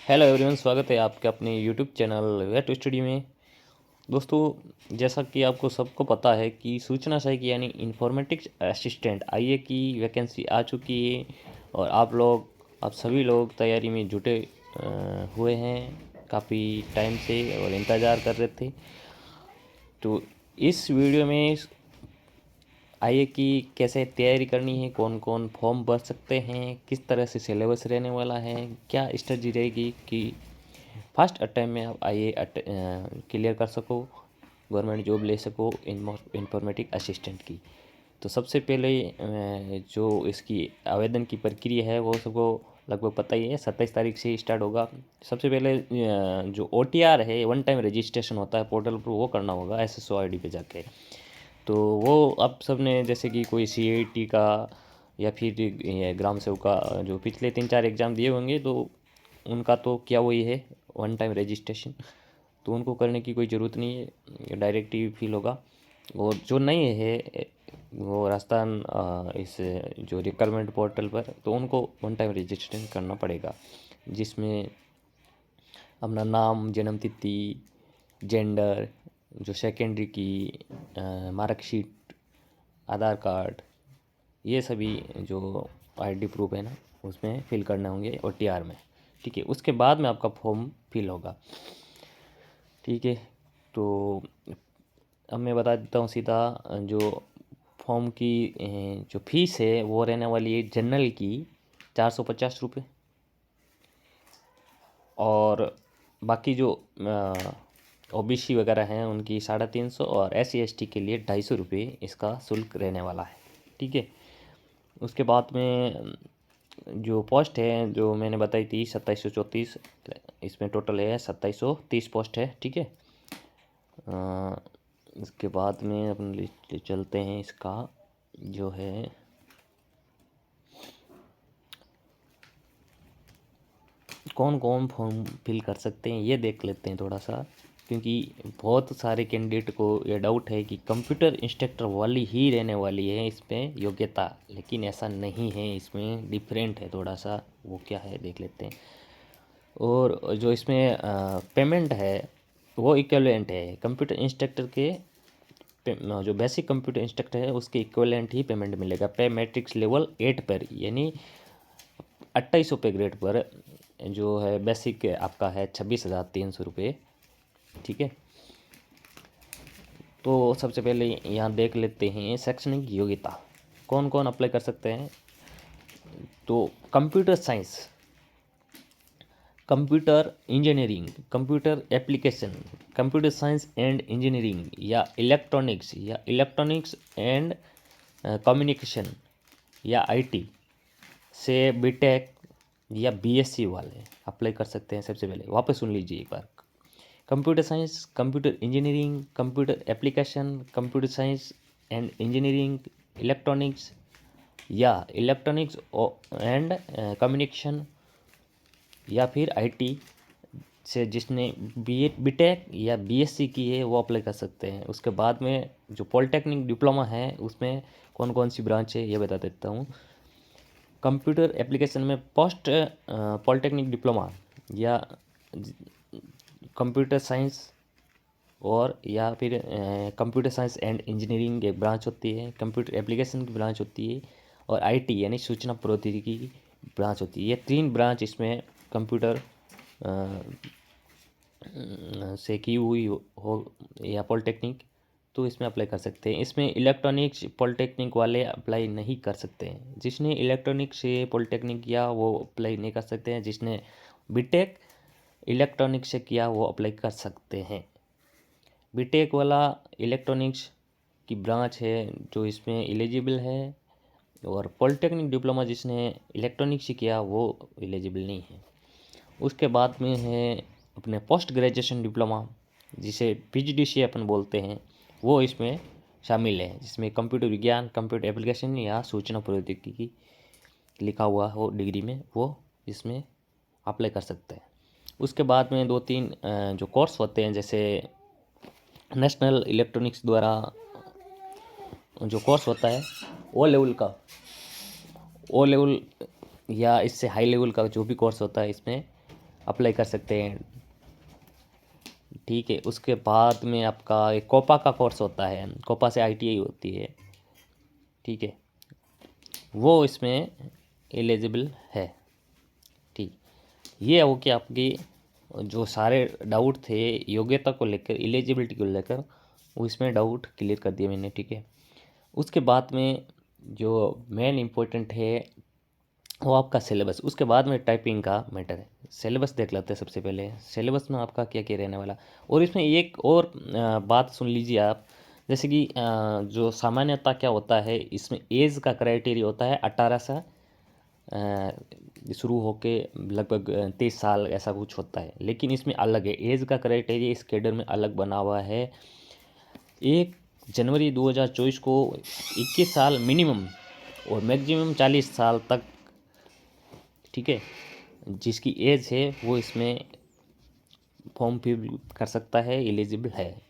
Hello everyone, स्वागत है आपके अपने यूट्यूब चैनल वेट स्टडी में। दोस्तों, जैसा कि आपको सबको पता है कि सूचना सहायक यानी इंफॉर्मेटिक्स असिस्टेंट आईए की वैकेंसी आ चुकी है और आप सभी लोग तैयारी में जुटे हुए हैं काफ़ी टाइम से और इंतज़ार कर रहे थे। तो इस वीडियो में आईए की कैसे तैयारी करनी है, कौन कौन फॉर्म भर सकते हैं, किस तरह से सिलेबस रहने वाला है, क्या स्ट्रेटजी रहेगी कि फर्स्ट अटैम्प्ट में आप आईए क्लियर कर सको, गवर्नमेंट जॉब ले सको इंफॉर्मेटिक असिस्टेंट की। तो सबसे पहले जो इसकी आवेदन की प्रक्रिया है वो सबको लगभग पता ही है, 27 तारीख से स्टार्ट होगा। सबसे पहले जो OTR है, वन टाइम रजिस्ट्रेशन होता है पोर्टल पर, वो करना होगा SSO ID पे जाके। तो वो आप सब ने जैसे कि कोई CIT का या फिर ये ग्राम सेवक का जो पिछले 3-4 एग्ज़ाम दिए होंगे तो उनका तो क्या वही है वन टाइम रजिस्ट्रेशन, तो उनको करने की कोई ज़रूरत नहीं है, डायरेक्ट ही फिल होगा। और जो नहीं है वो राजस्थान इस जो रिक्वायरमेंट पोर्टल पर, तो उनको वन टाइम रजिस्ट्रेशन करना पड़ेगा, जिसमें अपना नाम, जन्म तिथि, जेंडर, जो सेकेंडरी की मार्कशीट, आधार कार्ड, ये सभी जो ID प्रूफ है ना उसमें फिल करने होंगे OTR में। ठीक है, उसके बाद में आपका फॉर्म फिल होगा। ठीक है, तो अब मैं बता देता हूँ सीधा। जो फॉर्म की जो फीस है वो रहने वाली है जनरल की 450 रुपये, और बाकी जो OBC वगैरह हैं उनकी 350, और SC ST के लिए 250 रुपये इसका शुल्क रहने वाला है। ठीक है, उसके बाद में जो पोस्ट है जो मैंने बताई थी 2734, इसमें टोटल है 2730 पोस्ट है। ठीक है, इसके बाद में अपन लिस्ट चलते हैं। इसका जो है कौन कौन फॉर्म फिल कर सकते हैं ये देख लेते हैं थोड़ा सा, क्योंकि बहुत सारे कैंडिडेट को ये डाउट है कि कंप्यूटर इंस्ट्रक्टर वाली ही रहने वाली है इसमें योग्यता, लेकिन ऐसा नहीं है, इसमें डिफरेंट है थोड़ा सा। वो क्या है देख लेते हैं। और जो इसमें पेमेंट है वो इक्विवेलेंट है कंप्यूटर इंस्ट्रक्टर के जो बेसिक कंप्यूटर इंस्ट्रक्टर है उसके इक्विवेलेंट ही पेमेंट मिलेगा पे मैट्रिक्स लेवल 8 पर, यानी 2800 पे ग्रेड पर जो है बेसिक आपका है 26,300 रुपये। ठीक है, तो सबसे पहले यहाँ देख लेते हैं शैक्षणिक योग्यता कौन कौन अप्लाई कर सकते हैं। तो computer science, computer engineering, computer application, computer science and engineering, या इलेक्ट्रॉनिक्स एंड कम्युनिकेशन, या IT से बीटेक या BSc वाले अप्लाई कर सकते हैं। सबसे पहले वापस सुन लीजिए एक बार। Computer science, computer engineering, computer application, computer science and engineering, electronics या इलेक्ट्रॉनिक्स एंड कम्युनिकेशन, या फिर IT से जिसने बीटेक या BSc की है वो अप्लाई कर सकते हैं। उसके बाद में जो पॉलिटेक्निक डिप्लोमा है उसमें कौन कौन सी ब्रांच है ये बता देता हूँ। कंप्यूटर एप्लीकेशन में पोस्ट पॉलिटेक्निक डिप्लोमा या कंप्यूटर साइंस, और या फिर कंप्यूटर साइंस एंड इंजीनियरिंग एक ब्रांच होती है, कंप्यूटर एप्लीकेशन की ब्रांच होती है, और IT यानी सूचना प्रौद्योगिकी की ब्रांच होती है। ये 3 ब्रांच इसमें कंप्यूटर से की हुई हो या पॉलिटेक्निक, तो इसमें अप्लाई कर सकते हैं। इसमें इलेक्ट्रॉनिक्स पॉलिटेक्निक वाले अप्लाई नहीं कर सकते हैं। जिसने इलेक्ट्रॉनिक से पॉलिटेक्निक किया वो अप्लाई नहीं कर सकते हैं। जिसने बीटेक इलेक्ट्रॉनिक्स से किया वो अप्लाई कर सकते हैं। बीटेक वाला इलेक्ट्रॉनिक्स की ब्रांच है जो इसमें एलिजिबल है, और पॉलिटेक्निक डिप्लोमा जिसने इलेक्ट्रॉनिक्स से किया वो एलिजिबल नहीं है। उसके बाद में है अपने पोस्ट ग्रेजुएशन डिप्लोमा, जिसे PGDCA अपन बोलते हैं, वो इसमें शामिल है, जिसमें कंप्यूटर विज्ञान, कंप्यूटर एप्लीकेशन या सूचना प्रौद्योगिकी लिखा हुआ हो डिग्री में, वो इसमें अप्लाई कर सकते हैं। उसके बाद में 2-3 जो कोर्स होते हैं, जैसे नेशनल इलेक्ट्रॉनिक्स द्वारा जो कोर्स होता है ओ लेवल या इससे हाई लेवल का जो भी कोर्स होता है इसमें अप्लाई कर सकते हैं। ठीक है, उसके बाद में आपका एक कोपा का कोर्स होता है, कोपा से ITI होती है। ठीक है, वो इसमें एलिजिबल है। ठीक, ये हो कि आपकी जो सारे डाउट थे योग्यता को लेकर, एलिजिबिलिटी को लेकर, वो इसमें डाउट क्लियर कर दिया मैंने। ठीक है, उसके बाद में जो मेन इम्पोर्टेंट है वो आपका सिलेबस, उसके बाद में टाइपिंग का मैटर है। सिलेबस देख लेते हैं सबसे पहले, सिलेबस में आपका क्या क्या रहने वाला। और इसमें एक और बात सुन लीजिए आप, जैसे कि जो सामान्यतः क्या होता है, इसमें एज का क्राइटेरिया होता है 18 से शुरू होके लगभग 23 साल ऐसा कुछ होता है। लेकिन इसमें अलग है, एज का क्राइटेरिया इस कैडर में अलग बना हुआ है। 1 जनवरी 2024 को 21 साल मिनिमम और मैक्सिमम 40 साल तक, ठीक है, जिसकी एज है वो इसमें फॉर्म फिल कर सकता है, एलिजिबल है।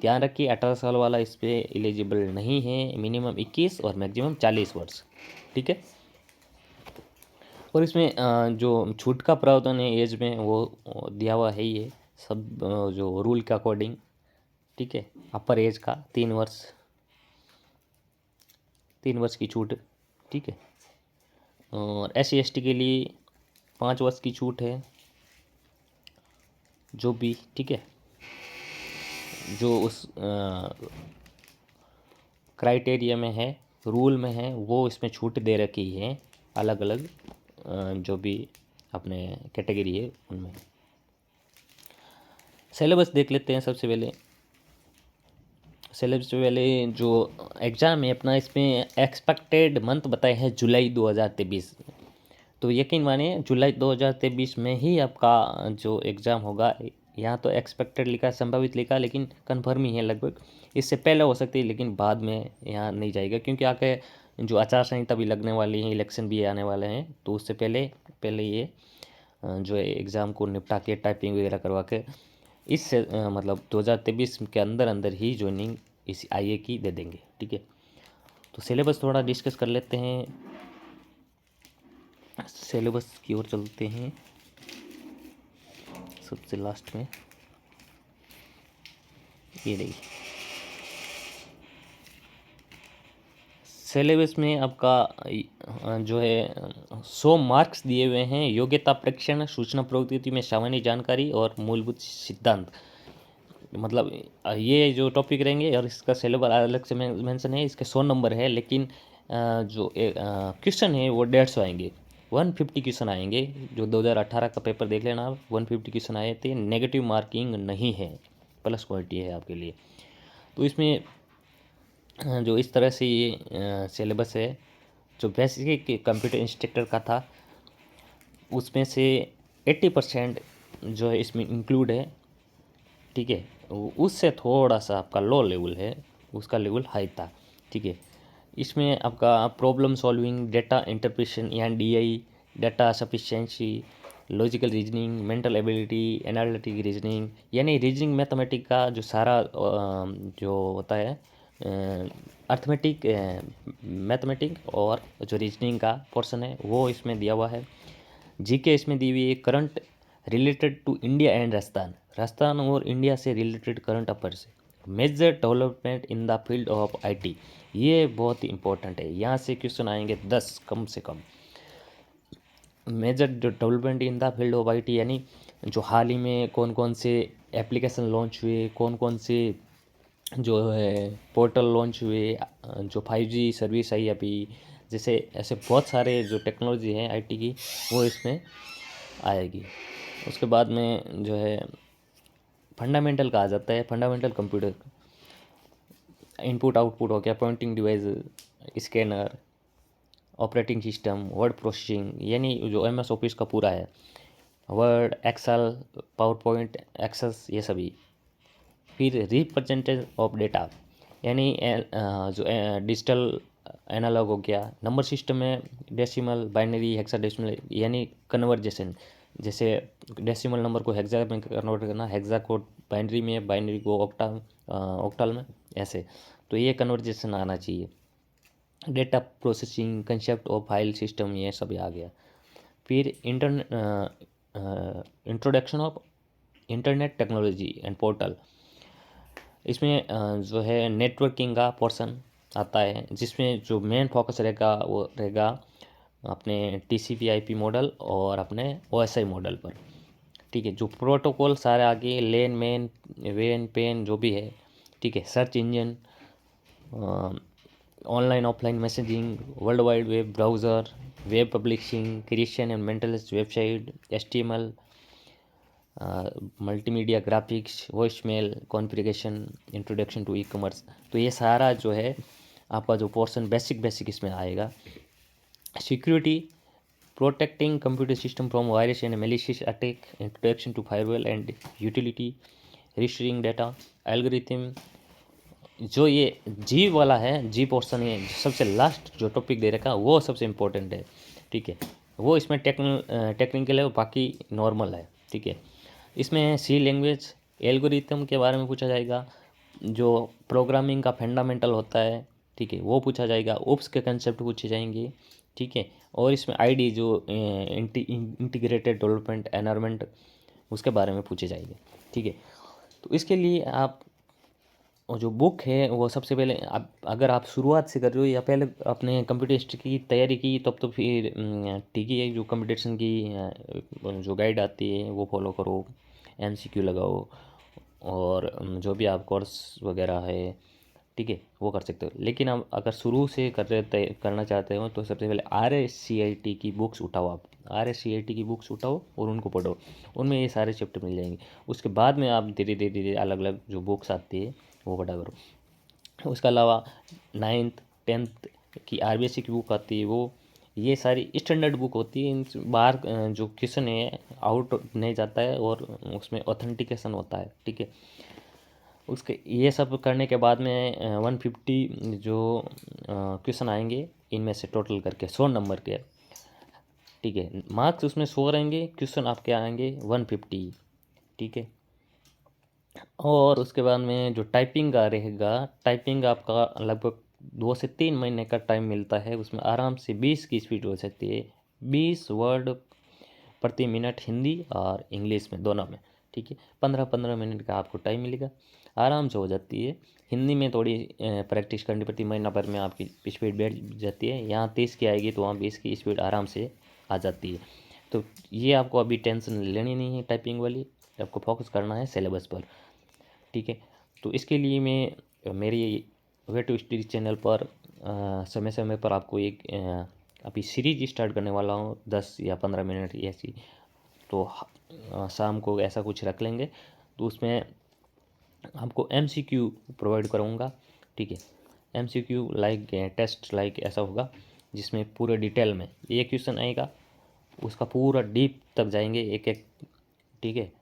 ध्यान रखिए 18 साल वाला इस पर एलिजिबल नहीं है, मिनिमम 21 और मैक्सिमम 40 वर्ष। ठीक है, और इसमें जो छूट का प्रावधान है एज में वो दिया हुआ है ही है सब, जो रूल के अकॉर्डिंग। ठीक है, अपर एज का 3 वर्ष की छूट। ठीक है, और SC ST के लिए 5 वर्ष की छूट है, जो भी, ठीक है, जो उस क्राइटेरिया में है, रूल में है, वो इसमें छूट दे रखी है अलग अलग, जो भी अपने कैटेगरी है उनमें। सिलेबस देख लेते हैं सबसे पहले। सिलेबस से पहले जो एग्ज़ाम है अपना, इसमें एक्सपेक्टेड मंथ बताए हैं जुलाई 2023। तो यकीन मानिए जुलाई 2023 में ही आपका जो एग्ज़ाम होगा। यहाँ तो एक्सपेक्टेड लिखा, संभावित लिखा, लेकिन कन्फर्म ही है लगभग। इससे पहले हो सकती है लेकिन बाद में यहाँ नहीं जाएगा, क्योंकि आगे जो आचार संहिता भी लगने वाली है, इलेक्शन भी आने वाले हैं, तो उससे पहले पहले ये जो एग्ज़ाम को निपटा के टाइपिंग वगैरह करवा के इस मतलब 2023 के अंदर अंदर ही ज्वाइनिंग इस IA की दे देंगे। ठीक है, तो सिलेबस थोड़ा डिस्कस कर लेते हैं, सिलेबस की ओर चलते हैं सबसे लास्ट में। ये रही सिलेबस में आपका जो है 100 मार्क्स दिए हुए हैं। योग्यता परीक्षण, सूचना प्रौद्योगिकी में सामान्य जानकारी और मूलभूत सिद्धांत, मतलब ये जो टॉपिक रहेंगे। और इसका सिलेबस अलग से मेंशन है, इसके 100 नंबर है, लेकिन जो क्वेश्चन है वो 150 आएंगे। 150 क्वेश्चन आएंगे। जो 2018 का पेपर देख लेना आप, 150 क्वेश्चन आए थे। नेगेटिव मार्किंग नहीं है, प्लस क्वालिटी है आपके लिए। तो इसमें जो इस तरह से ये सिलेबस है, जो बेसिक कंप्यूटर इंस्ट्रक्टर का था उसमें से 80% जो है इसमें इंक्लूड है। ठीक है, उससे थोड़ा सा आपका लो लेवल है, उसका लेवल हाई था। ठीक है, इसमें आपका प्रॉब्लम सॉल्विंग, डेटा इंटरप्रिटेशन या DI, data sufficiency, logical reasoning, mental ability, analytic reasoning, यानी रीजनिंग मैथमेटिक का जो सारा जो होता है अर्थमेटिक, मैथमेटिक और जो रीजनिंग का पोर्शन है वो इसमें दिया हुआ है। GK इसमें दी हुई है। Current related to India and Rajasthan, Rajasthan और इंडिया से related current affairs. Major development in the field of IT, ये बहुत ही इंपॉर्टेंट है, यहाँ से क्वेश्चन आएंगे 10 कम से कम। Major development in the field of IT यानी जो हाल ही में कौन कौन से एप्लीकेशन लॉन्च हुए, कौन कौन से जो है पोर्टल लॉन्च हुए, जो 5G सर्विस आई अभी, जैसे ऐसे बहुत सारे जो टेक्नोलॉजी है IT की, वो इसमें आएगी। उसके बाद में जो है फंडामेंटल कहा जाता है, फंडामेंटल कंप्यूटर, इनपुट आउटपुट हो गया, pointing device, scanner, operating system, word processing, यानी जो MS ऑफिस का पूरा है, Word, Excel, PowerPoint, Access, ये सभी। फिर रिप्रेजेंटेशन ऑफ डेटा, यानी जो डिजिटल एनालॉग हो गया। नंबर सिस्टम में डेसिमल, बाइनरी, हेक्साडेसिमल, यानी कन्वर्जेशन, जैसे डेसिमल नंबर को हेक्सा में कन्वर्ट करना, हेक्सा को बाइनरी में, बाइनरी को ऑक्टल में, ऐसे। तो ये कन्वर्जेशन आना चाहिए। Data processing, concept of file system, ये सब आ गया। फिर introduction of internet technology and portal. इसमें जो है नेटवर्किंग का पोर्शन आता है, जिसमें जो मेन फोकस रहेगा वो रहेगा अपने TCP/IP मॉडल और अपने OSI मॉडल पर। ठीक है, जो प्रोटोकॉल सारे आगे लेन मेन वेन पेन जो भी है, ठीक है, search engine, online offline messaging, world wide web browser, web publishing, creation and maintenance website, HTML, multimedia graphics, voice mail configuration, introduction to e-commerce. तो ये सारा जो है आपका जो पोर्शन बेसिक इसमें आएगा। Security, protecting computer system from virus and malicious attack, introduction to firewall and utility, restoring data, algorithm. जो ये जी वाला है, जी पोर्शन है, सबसे लास्ट जो टॉपिक दे रखा है वो सबसे इम्पोर्टेंट है। ठीक है, वो इसमें टेक्निकल है और बाकी नॉर्मल है। ठीक है, इसमें सी लैंग्वेज एल्गोरिथम के बारे में पूछा जाएगा, जो प्रोग्रामिंग का फंडामेंटल होता है, ठीक है, वो पूछा जाएगा। ओप्स के कंसेप्ट पूछे जाएंगे, ठीक है, और इसमें आईडी जो इंटीग्रेटेड डेवलपमेंट एनवायरनमेंट, उसके बारे में पूछे जाएंगे। ठीक है, तो इसके लिए आप और जो बुक है वो सबसे पहले आप अगर आप शुरुआत से कर रहे हो या पहले अपने कंप्यूटर हिस्ट्री की तैयारी की तब तो फिर ठीक ही है, जो कंपटीशन की जो गाइड आती है वो फॉलो करो, MCQ लगाओ, और जो भी आप कोर्स वगैरह है, ठीक है, वो कर सकते हो। लेकिन आप अगर शुरू से करना चाहते हो तो सबसे पहले RSCIT की बुक्स उठाओ। आप RSCIT की बुक्स उठाओ और उनको पढ़ो, उनमें ये सारे चैप्टर मिल जाएंगे। उसके बाद में आप धीरे धीरे अलग अलग जो बुक्स आती है वो पढ़ा करो। उसके अलावा 9th 10th की RBSC की बुक आती है, वो ये सारी स्टैंडर्ड बुक होती है। इन बाहर जो क्वेश्चन है आउट नहीं जाता है और उसमें ऑथेंटिकेशन होता है। ठीक है, उसके ये सब करने के बाद में 150 जो क्वेश्चन आएंगे, इनमें से टोटल करके 100 नंबर के। ठीक है, मार्क्स उसमें 100 रहेंगे, क्वेश्चन आपके आएंगे 150। ठीक है, और उसके बाद में जो टाइपिंग का रहेगा, टाइपिंग आपका लगभग 2 से 3 महीने का टाइम मिलता है। उसमें आराम से 20 की स्पीड हो सकती है, 20 वर्ड प्रति मिनट हिंदी और इंग्लिश में दोनों में। ठीक है, 15-15 मिनट का आपको टाइम मिलेगा, आराम से हो जाती है। हिंदी में थोड़ी प्रैक्टिस करनी पड़ती है, महीना भर में आपकी स्पीड बैठ जाती है। यहाँ 30 की आएगी तो वहाँ 20 की स्पीड आराम से आ जाती है। तो ये आपको अभी टेंशन लेनी नहीं है टाइपिंग वाली, आपको फोकस करना है सिलेबस पर। ठीक है, तो इसके लिए मैं मेरी वे टू स्टडी चैनल पर समय समय पर आपको एक अभी सीरीज स्टार्ट करने वाला हूँ, 10 या 15 मिनट ऐसी। तो शाम को ऐसा कुछ रख लेंगे, तो उसमें आपको MCQ प्रोवाइड करूँगा। ठीक है, MCQ लाइक टेस्ट लाइक ऐसा होगा, जिसमें पूरे डिटेल में ये क्वेश्चन आएगा, उसका पूरा डीप तक जाएंगे एक एक। ठीक है,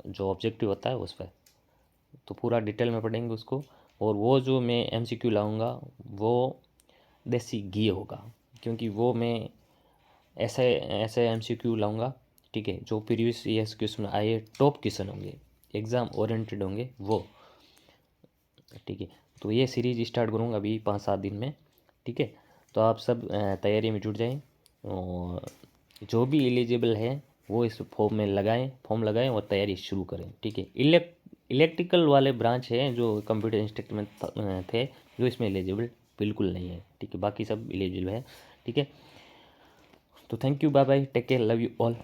जो ऑब्जेक्टिव होता है उस पर तो पूरा डिटेल में पढ़ेंगे उसको। और वो जो मैं MCQ लाऊंगा वो देसी घी होगा, क्योंकि वो मैं ऐसे ऐसे MCQ लाऊंगा, ठीक है, जो प्रीवियस ईयर्स क्वेश्चन आए, टॉप क्वेश्चन होंगे, एग्ज़ाम ओरिएंटेड होंगे वो। ठीक है, तो ये सीरीज स्टार्ट करूँगा अभी 5-7 दिन में। ठीक है, तो आप सब तैयारी में जुट जाएं, और जो भी एलिजिबल है वो इस फॉर्म लगाएं और तैयारी शुरू करें। ठीक है, इलेक्ट्रिकल वाले ब्रांच है जो कंप्यूटर इंस्टीट्यूट में थे, जो इसमें एलिजिबल बिल्कुल नहीं है। ठीक है, बाकी सब एलिजिबल है। ठीक है, तो thank you, bye bye, take care, love you all.